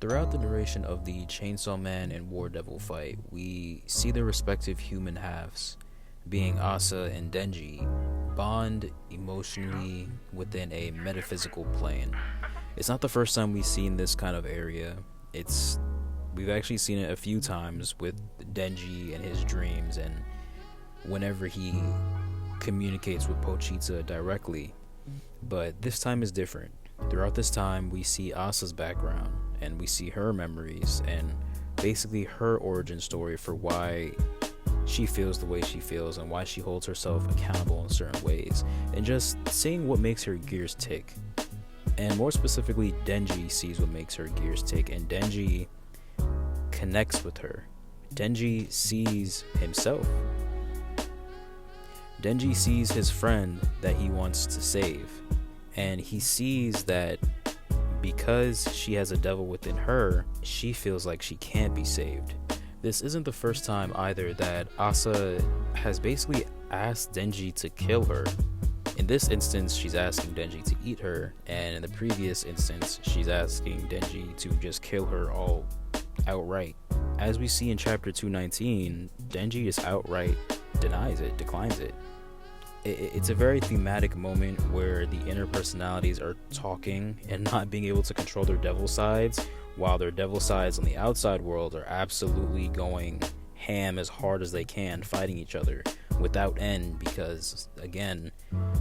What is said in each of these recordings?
Throughout the duration of the Chainsaw Man and War Devil fight, we see their respective human halves, being Asa and Denji, bond emotionally within a metaphysical plane. It's not the first time we've seen this kind of area. We've actually seen it a few times with Denji and his dreams and whenever he communicates with Pochita directly. But this time is different. Throughout this time, we see Asa's background and we see her memories and basically her origin story for why she feels the way she feels and why she holds herself accountable in certain ways, and just seeing what makes her gears tick. And more specifically, Denji sees what makes her gears tick, and Denji connects with her. Denji sees himself. Denji sees his friend that he wants to save, and he sees that because she has a devil within her, she feels like she can't be saved. This isn't the first time either that Asa has basically asked Denji to kill her. In this instance, she's asking Denji to eat her, and in the previous instance, she's asking Denji to just kill her all outright. As we see in chapter 219, Denji just outright denies it, declines it. It's a very thematic moment where the inner personalities are talking and not being able to control their devil sides, while their devil sides on the outside world are absolutely going ham as hard as they can, fighting each other without end, because again,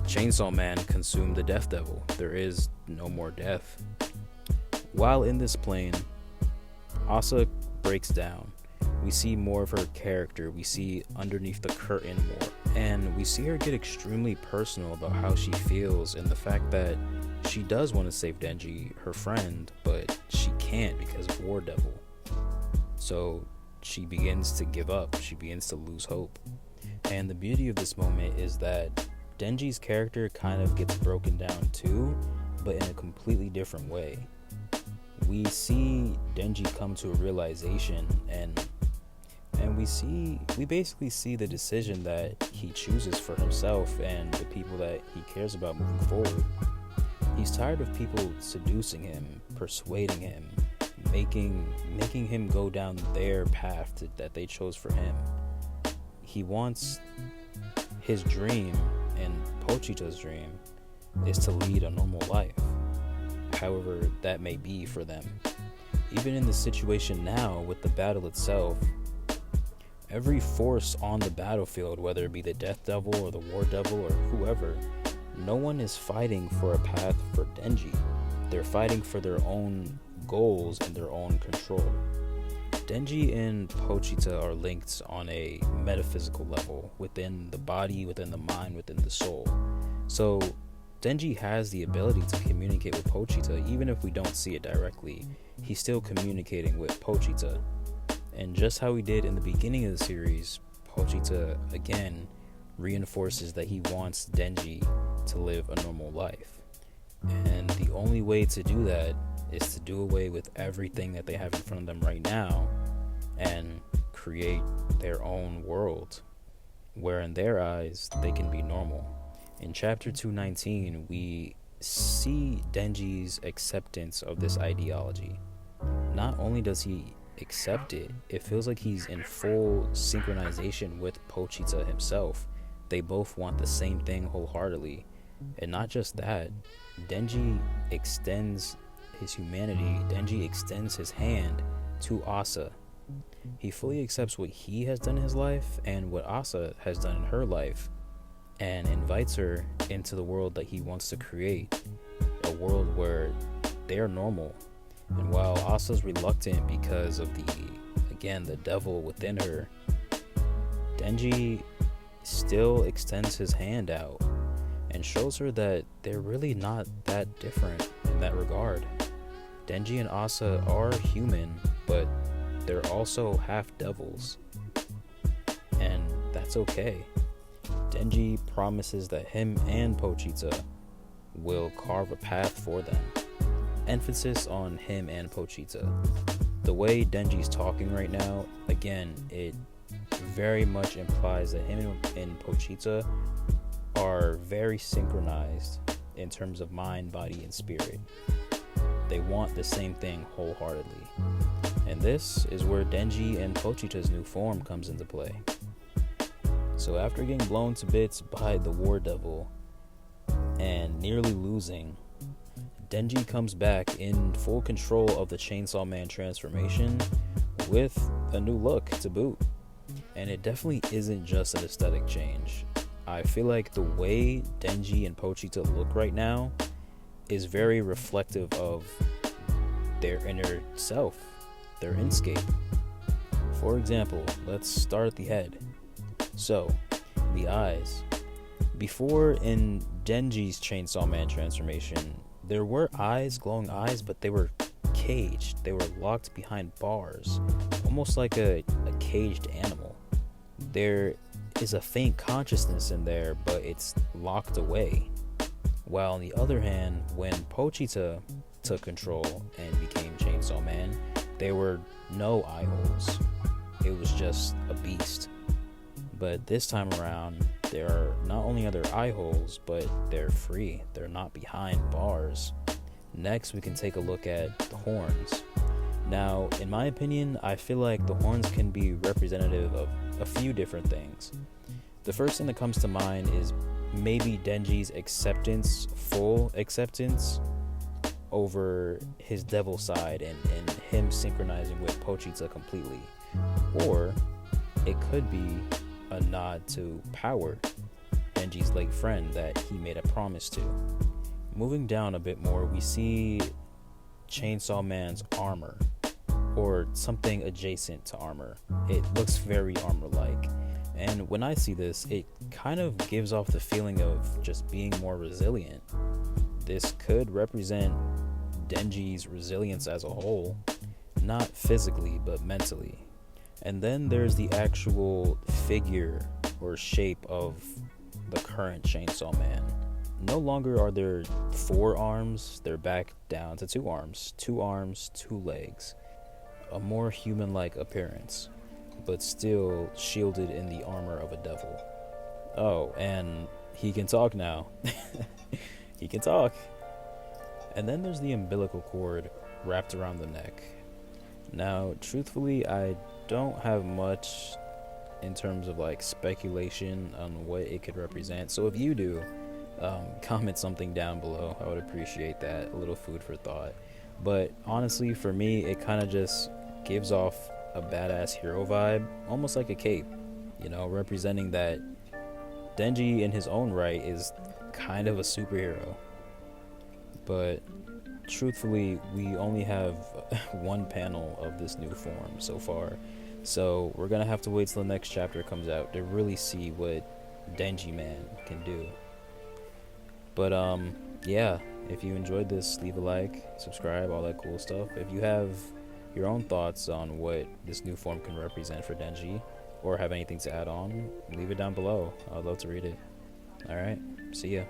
Chainsaw Man consumed the Death Devil. There is no more death. While in this plane, Asa breaks down. We see more of her character, we see underneath the curtain more, and we see her get extremely personal about how she feels and the fact that she does want to save Denji, her friend, but she can't because of War Devil. So she begins to give up, she begins to lose hope. And the beauty of this moment is that Denji's character kind of gets broken down too, but in a completely different way. We see Denji come to a realization, and we basically see the decision that he chooses for himself and the people that he cares about moving forward. He's tired of people seducing him, persuading him, making him go down their path that they chose for him. He wants his dream, and Pochita's dream is to lead a normal life, however that may be for them. Even in the situation now with the battle itself, every force on the battlefield, whether it be the Death Devil or the War Devil or whoever, no one is fighting for a path for Denji. They're fighting for their own goals and their own control. Denji and Pochita are linked on a metaphysical level, within the body, within the mind, within the soul. So Denji has the ability to communicate with Pochita, even if we don't see it directly. He's still communicating with Pochita. And just how he did in the beginning of the series, Pochita again reinforces that he wants Denji to live a normal life. And the only way to do that is to do away with everything that they have in front of them right now and create their own world where in their eyes they can be normal. In chapter 219, we see Denji's acceptance of this ideology. Not only does he accept it, it feels like he's in full synchronization with Pochita himself. They both want the same thing wholeheartedly. And not just that, Denji extends his humanity, Denji extends his hand to Asa. He fully accepts what he has done in his life and what Asa has done in her life, and invites her into the world that he wants to create, a world where they are normal. And while Asa's reluctant because of the devil within her, Denji still extends his hand out and shows her that they're really not that different in that regard. Denji and Asa are human, but they're also half devils, and that's okay. Denji promises that him and Pochita will carve a path for them. Emphasis on him and Pochita. The way Denji's talking right now, again, it very much implies that him and Pochita are very synchronized in terms of mind, body, and spirit. They want the same thing wholeheartedly. And this is where Denji and Pochita's new form comes into play. So after getting blown to bits by the War Devil and nearly losing, Denji comes back in full control of the Chainsaw Man transformation with a new look to boot. And it definitely isn't just an aesthetic change. I feel like the way Denji and Pochita look right now is very reflective of their inner self, their inscape. For example, let's start at the head. So, the eyes. Before, in Denji's Chainsaw Man transformation, there were eyes, glowing eyes, but they were caged. They were locked behind bars, almost like a caged animal. There is a faint consciousness in there, but it's locked away. While on the other hand, when Pochita took control and became Chainsaw Man, there were no eye holes. It was just a beast. But this time around, there are not only other eye holes, but they're free. They're not behind bars. Next, we can take a look at the horns. Now, in my opinion, I feel like the horns can be representative of a few different things. The first thing that comes to mind is maybe Denji's acceptance, full acceptance over his devil side and him synchronizing with Pochita completely. Or it could be a nod to Power, Denji's late friend that he made a promise to. Moving down a bit more, we see Chainsaw Man's armor, or something adjacent to armor. It looks very armor-like. And when I see this, it kind of gives off the feeling of just being more resilient. This could represent Denji's resilience as a whole, not physically, but mentally. And then there's the actual figure or shape of the current Chainsaw Man. No longer are there 4 arms, they're back down to 2 arms. 2 arms, 2 legs. A more human-like appearance, but still shielded in the armor of a devil. Oh, and he can talk now. He can talk. And then there's the umbilical cord wrapped around the neck. Now, truthfully, I don't have much in terms of like speculation on what it could represent. So if you do, comment something down below. I would appreciate that. A little food for thought. But honestly, for me, it kind of just gives off a badass hero vibe, almost like a cape, you know, representing that Denji in his own right is kind of a superhero. But truthfully, we only have one panel of this new form so far, so we're gonna have to wait till the next chapter comes out to really see what Denji Man can do. But yeah, if you enjoyed this, leave a like, subscribe, all that cool stuff. If you have your own thoughts on what this new form can represent for Denji, or have anything to add on, leave it down below. I'd love to read it. Alright, see ya.